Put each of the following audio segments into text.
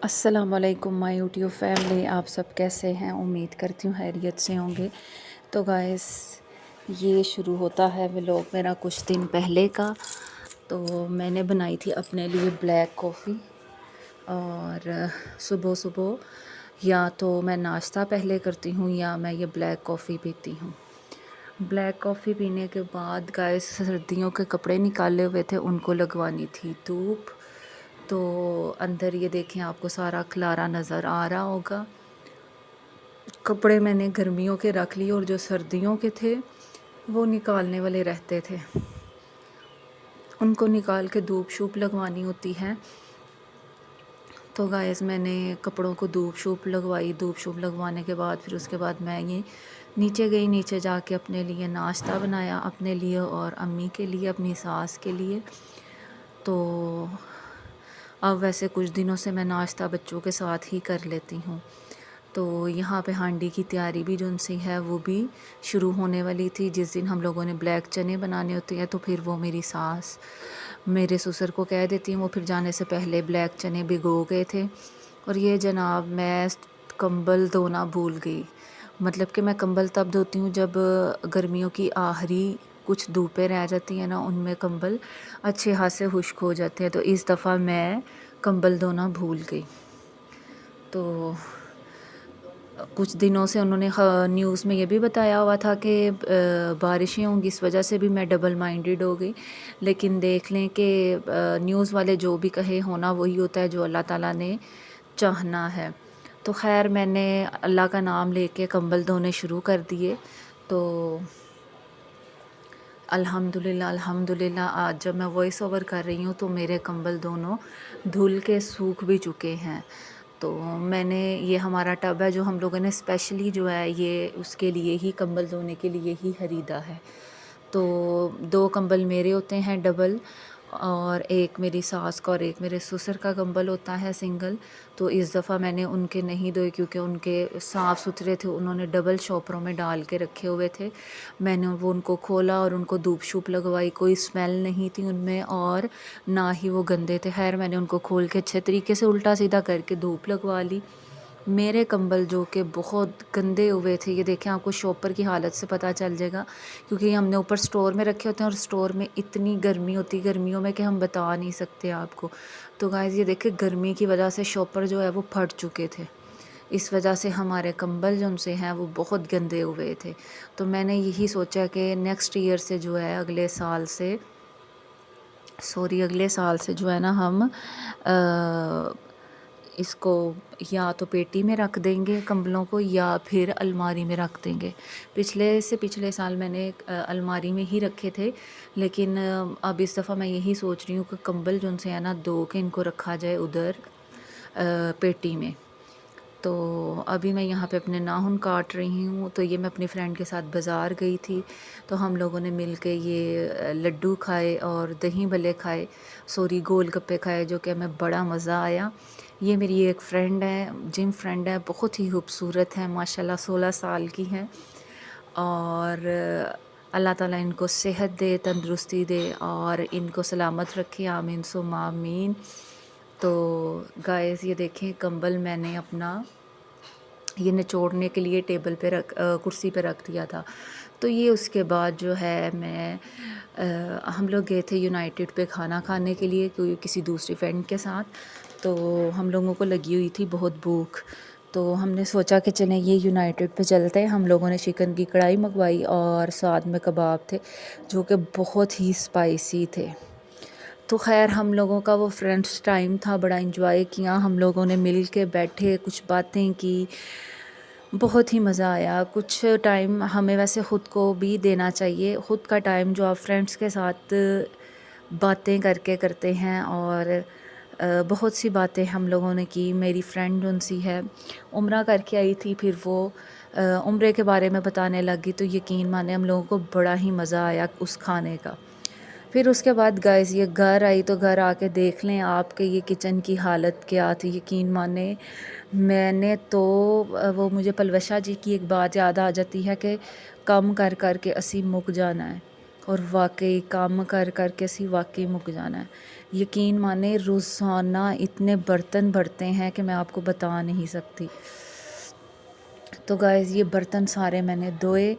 अस्सलाम वालेकुम my YouTube family, आप सब कैसे हैं? उम्मीद करती हूँ खैरियत से होंगे। तो गाइस, ये शुरू होता है व्लॉग मेरा कुछ दिन पहले का। तो मैंने बनाई थी अपने लिए ब्लैक कॉफ़ी, और सुबह सुबह या तो मैं नाश्ता पहले करती हूँ या मैं ये ब्लैक कॉफ़ी पीती हूँ। ब्लैक कॉफ़ी पीने के बाद गाइस, सर्दियों के कपड़े निकाले हुए थे, उनको लगवानी थी धूप। तो अंदर ये देखें, आपको सारा खलारा नज़र आ रहा होगा। कपड़े मैंने गर्मियों के रख लिए और जो सर्दियों के थे वो निकालने वाले रहते थे, उनको निकाल के धूप शूप लगवानी होती है। तो गाइस, मैंने कपड़ों को धूप शूप लगवाई। धूप शूप लगवाने के बाद फिर उसके बाद मैं ये नीचे गई। नीचे जाके अपने लिए नाश्ता बनाया, अपने लिए और अम्मी के लिए, अपनी सास के लिए। तो अब वैसे कुछ दिनों से मैं नाश्ता बच्चों के साथ ही कर लेती हूँ। तो यहाँ पे हांडी की तैयारी भी जो सी है वो भी शुरू होने वाली थी। जिस दिन हम लोगों ने ब्लैक चने बनाने होते हैं तो फिर वो मेरी सास मेरे ससुर को कह देती हैं, वो फिर जाने से पहले ब्लैक चने भिगो गए थे। और ये जनाब, मैं कंबल धोना भूल गई। मतलब कि मैं कंबल तब धोती हूँ जब गर्मियों की आखिरी कुछ धूपें रह जाती हैं ना, उनमें कंबल अच्छे हाथ से खुश्क हो जाते हैं। तो इस दफ़ा मैं कंबल धोना भूल गई। तो कुछ दिनों से उन्होंने न्यूज़ में ये भी बताया हुआ था कि बारिशें होंगी, इस वजह से भी मैं डबल माइंडेड हो गई। लेकिन देख लें कि न्यूज़ वाले जो भी कहे, होना वही होता है जो अल्लाह ताला ने चाहना है। तो खैर, मैंने अल्लाह का नाम लेके कंबल धोने शुरू कर दिए। तो अल्हम्दुलिल्लाह अल्हम्दुलिल्लाह, आज जब मैं वॉइस ओवर कर रही हूँ तो मेरे कंबल दोनों धुल के सूख भी चुके हैं। तो मैंने ये हमारा टब है जो हम लोगों ने स्पेशली जो है ये उसके लिए ही, कंबल धोने के लिए ही ख़रीदा है। तो 2 कंबल मेरे होते हैं डबल, और एक मेरी सास का और एक मेरे ससुर का कंबल होता है सिंगल। तो इस दफ़ा मैंने उनके नहीं धोए क्योंकि उनके साफ़ सुथरे थे, उन्होंने डबल शॉपरों में डाल के रखे हुए थे। मैंने वो उनको खोला और उनको धूप शूप लगवाई, कोई स्मेल नहीं थी उनमें और ना ही वो गंदे थे। खैर, मैंने उनको खोल के अच्छे तरीके से उल्टा सीधा करके धूप लगवा ली। मेरे कंबल जो कि बहुत गंदे हुए थे, ये देखें, आपको शॉपर की हालत से पता चल जाएगा, क्योंकि हमने ऊपर स्टोर में रखे होते हैं और स्टोर में इतनी गर्मी होती है गर्मियों में कि हम बता नहीं सकते आपको। तो गाइस, ये देखें, गर्मी की वजह से शॉपर जो है वो फट चुके थे। इस वजह से हमारे कंबल जो उनसे हैं वो बहुत गंदे हुए थे। तो मैंने यही सोचा कि नेक्स्ट ईयर से जो है, अगले साल से जो है ना, हम इसको या तो पेटी में रख देंगे कंबलों को, या फिर अलमारी में रख देंगे। पिछले साल मैंने अलमारी में ही रखे थे, लेकिन अब इस दफ़ा मैं यही सोच रही हूँ कि कंबल जो उनसे है ना, धो के इनको रखा जाए उधर पेटी में। तो अभी मैं यहाँ पे अपने नाखून काट रही हूँ। तो ये मैं अपनी फ्रेंड के साथ बाज़ार गई थी, तो हम लोगों ने मिल के ये लड्डू खाए और दही भल्ले खाए, गोलगप्पे खाए, जो कि हमें बड़ा मज़ा आया। ये मेरी एक फ्रेंड है, जिम फ्रेंड है, बहुत ही खूबसूरत है माशाल्लाह, 16 साल की हैं। और अल्लाह ताला इनको सेहत दे, तंदुरुस्ती दे और इनको सलामत रखे, आमीन सुम्मा आमीन। तो गाइस, ये देखें, कंबल मैंने अपना ये निचोड़ने के लिए कुर्सी पे रख दिया था। तो ये उसके बाद जो है, हम लोग गए थे यूनाइटेड पे खाना खाने के लिए, कोई किसी दूसरी फ्रेंड के साथ। तो हम लोगों को लगी हुई थी बहुत भूख, तो हमने सोचा कि चलें ये यूनाइटेड पे चलते हैं। हम लोगों ने चिकन की कढ़ाई मंगवाई और साथ में कबाब थे जो कि बहुत ही स्पाइसी थे। तो खैर, हम लोगों का वो फ्रेंड्स टाइम था, बड़ा इंजॉय किया हम लोगों ने, मिल के बैठे, कुछ बातें की, बहुत ही मज़ा आया। कुछ टाइम हमें वैसे ख़ुद को भी देना चाहिए, ख़ुद का टाइम जो आप फ्रेंड्स के साथ बातें करके करते हैं। और बहुत सी बातें हम लोगों ने की। मेरी फ्रेंड उनसी है, उम्रा करके आई थी, फिर वो उम्रे के बारे में बताने लगी। तो यकीन माने, हम लोगों को बड़ा ही मज़ा आया उस खाने का। फिर उसके बाद गाइस, ये घर आई, तो घर आके देख लें आपके ये किचन की हालत क्या थी। यकीन माने, मैंने तो वो मुझे पलवशा जी की एक बात याद आ जाती है कि काम कर कर के असी मुक जाना है। और वाकई काम कर कर के असी वाकई मुक जाना है। यकीन माने रोज़ाना इतने बर्तन बढ़ते हैं कि मैं आपको बता नहीं सकती। तो गाइज़ ये बर्तन सारे मैंने धोए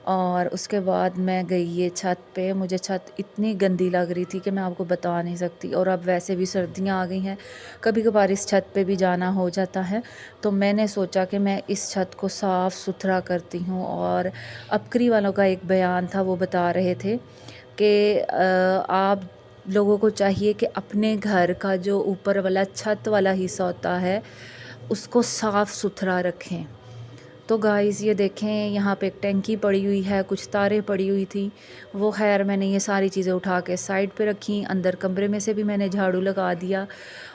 और उसके बाद मैं गई ये छत पे। मुझे छत इतनी गंदी लग रही थी कि मैं आपको बता नहीं सकती, और अब वैसे भी सर्दियाँ आ गई हैं, कभी कभार इस छत पे भी जाना हो जाता है। तो मैंने सोचा कि मैं इस छत को साफ़ सुथरा करती हूँ। और अबकरी वालों का एक बयान था, वो बता रहे थे कि आप लोगों को चाहिए कि अपने घर का जो ऊपर वाला छत वाला हिस्सा होता है उसको साफ़ सुथरा रखें। तो गाइज़ ये देखें, यहाँ पे एक टैंकी पड़ी हुई है, कुछ तारें पड़ी हुई थी, वो खैर मैंने ये सारी चीज़ें उठा के साइड पे रखी। अंदर कमरे में से भी मैंने झाड़ू लगा दिया,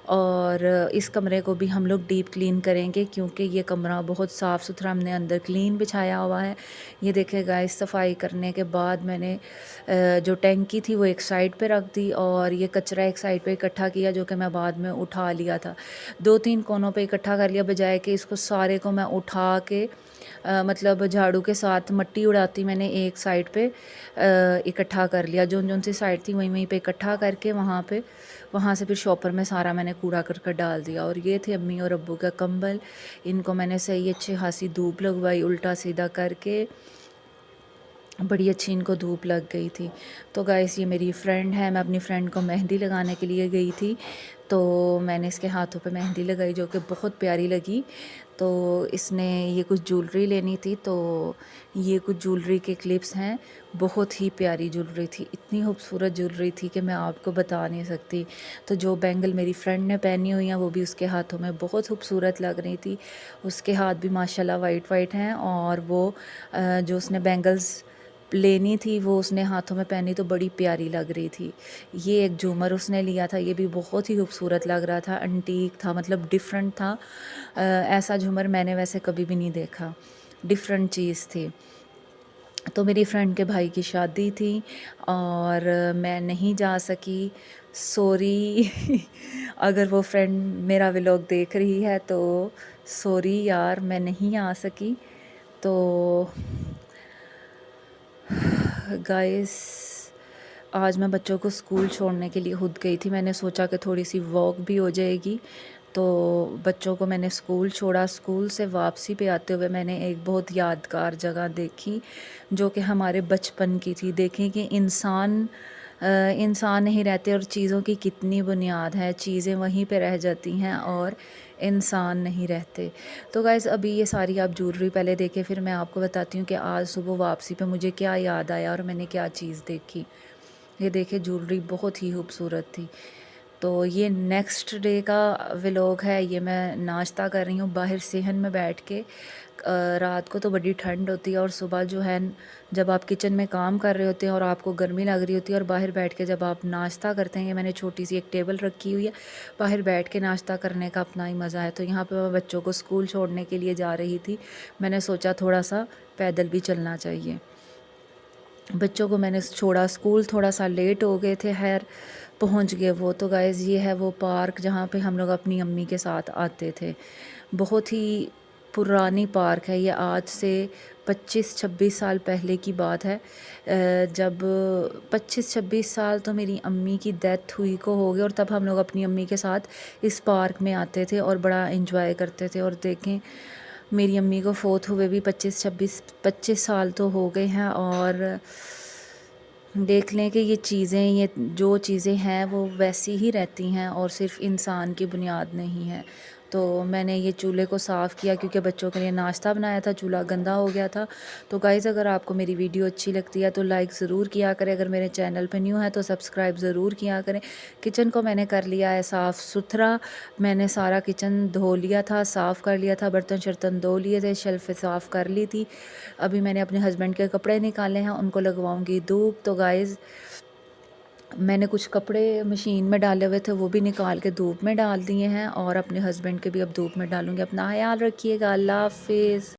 और इस कमरे को भी हम लोग डीप क्लीन करेंगे क्योंकि ये कमरा बहुत साफ़ सुथरा हमने अंदर क्लीन बिछाया हुआ है। ये देखें गाइज़, सफाई करने के बाद मैंने जो टैंकी थी वो एक साइड पे रख दी, और ये कचरा एक साइड पे इकट्ठा किया जो कि मैं बाद में उठा लिया था। 2-3 कोनों पे इकट्ठा कर लिया, बजाय कि इसको सारे को मैं उठा के मतलब झाड़ू के साथ मट्टी उड़ाती, मैंने एक साइड पे इकट्ठा कर लिया। जोन सी साइड थी वहीं पे इकट्ठा करके वहाँ से फिर शॉपर में सारा मैंने कूड़ा करकट डाल दिया। और ये थे अम्मी और अब्बू का कंबल, इनको मैंने सही अच्छी खासी धूप लगवाई, उल्टा सीधा करके बड़ी अच्छी इनको धूप लग गई थी। तो गाइस ये मेरी फ्रेंड है, मैं अपनी फ्रेंड को मेहंदी लगाने के लिए गई थी, तो मैंने इसके हाथों पे मेहंदी लगाई जो कि बहुत प्यारी लगी। तो इसने ये कुछ ज्वेलरी लेनी थी, तो ये कुछ ज्वेलरी के क्लिप्स हैं, बहुत ही प्यारी ज्वेलरी थी, इतनी खूबसूरत ज्वेलरी थी कि मैं आपको बता नहीं सकती। तो जो बैंगल मेरी फ्रेंड ने पहनी हुई हैं वो भी उसके हाथों में बहुत खूबसूरत लग रही थी। उसके हाथ भी माशाल्लाह वाइट वाइट हैं, और वो जो उसने बैंगल्स लेनी थी वो उसने हाथों में पहनी तो बड़ी प्यारी लग रही थी। ये एक झूमर उसने लिया था, ये भी बहुत ही खूबसूरत लग रहा था, एंटीक था, मतलब डिफरेंट था। ऐसा झूमर मैंने वैसे कभी भी नहीं देखा, डिफरेंट चीज़ थी। तो मेरी फ्रेंड के भाई की शादी थी और मैं नहीं जा सकी, सॉरी। अगर वो फ्रेंड मेरा व्लॉग देख रही है तो सॉरी यार, मैं नहीं आ सकी। तो गाइस आज मैं बच्चों को स्कूल छोड़ने के लिए खुद गई थी। मैंने सोचा कि थोड़ी सी वॉक भी हो जाएगी, तो बच्चों को मैंने स्कूल छोड़ा। स्कूल से वापसी पे आते हुए मैंने एक बहुत यादगार जगह देखी जो कि हमारे बचपन की थी। देखें कि इंसान नहीं रहते और चीज़ों की कितनी बुनियाद है, चीज़ें वहीं पे रह जाती हैं और इंसान नहीं रहते। तो गाइस अभी ये सारी आप ज्वेलरी पहले देखें, फिर मैं आपको बताती हूँ कि आज सुबह वापसी पे मुझे क्या याद आया और मैंने क्या चीज़ देखी। ये देखे ज्वेलरी बहुत ही खूबसूरत थी। तो ये नेक्स्ट डे का व्लॉग है। ये मैं नाश्ता कर रही हूँ बाहर सेहन में बैठ के। रात को तो बड़ी ठंड होती है और सुबह जो है जब आप किचन में काम कर रहे होते हैं और आपको गर्मी लग रही होती है, और बाहर बैठ के जब आप नाश्ता करते हैं, ये मैंने छोटी सी एक टेबल रखी हुई है, बाहर बैठ के नाश्ता करने का अपना ही मज़ा है। तो यहाँ पे मैं बच्चों को स्कूल छोड़ने के लिए जा रही थी। मैंने सोचा थोड़ा सा पैदल भी चलना चाहिए। बच्चों को मैंने छोड़ा स्कूल, थोड़ा सा लेट हो गए थे, खैर पहुंच गए वो। तो गाइज़ ये है वो पार्क जहाँ पे हम लोग अपनी अम्मी के साथ आते थे। बहुत ही पुरानी पार्क है ये, आज से 25-26 साल पहले की बात है। जब 25-26 साल तो मेरी अम्मी की डेथ हुई को हो गए, और तब हम लोग अपनी अम्मी के साथ इस पार्क में आते थे और बड़ा इंजॉय करते थे। और देखें मेरी अम्मी को फोत हुए भी 25 साल तो हो गए हैं, और देख लें कि ये जो चीज़ें हैं वो वैसी ही रहती हैं और सिर्फ़ इंसान की बुनियाद नहीं है। तो मैंने ये चूल्हे को साफ़ किया क्योंकि बच्चों के लिए नाश्ता बनाया था, चूल्हा गंदा हो गया था। तो गाइज़ अगर आपको मेरी वीडियो अच्छी लगती है तो लाइक ज़रूर किया करें, अगर मेरे चैनल पे न्यू है तो सब्सक्राइब ज़रूर किया करें। किचन को मैंने कर लिया है साफ़ सुथरा, मैंने सारा किचन धो लिया था, साफ़ कर लिया था, बर्तन शर्तन धो लिए थे, शेल्फ़ साफ़ कर ली थी। अभी मैंने अपने हस्बैंड के कपड़े निकाले हैं, उनको लगवाऊंगी धूप। तो गाइज़ मैंने कुछ कपड़े मशीन में डाले हुए थे, वो भी निकाल के धूप में डाल दिए हैं, और अपने हस्बैंड के भी अब धूप में डालूंगी। अपना ख्याल रखिएगा, अल्लाह हाफिज़।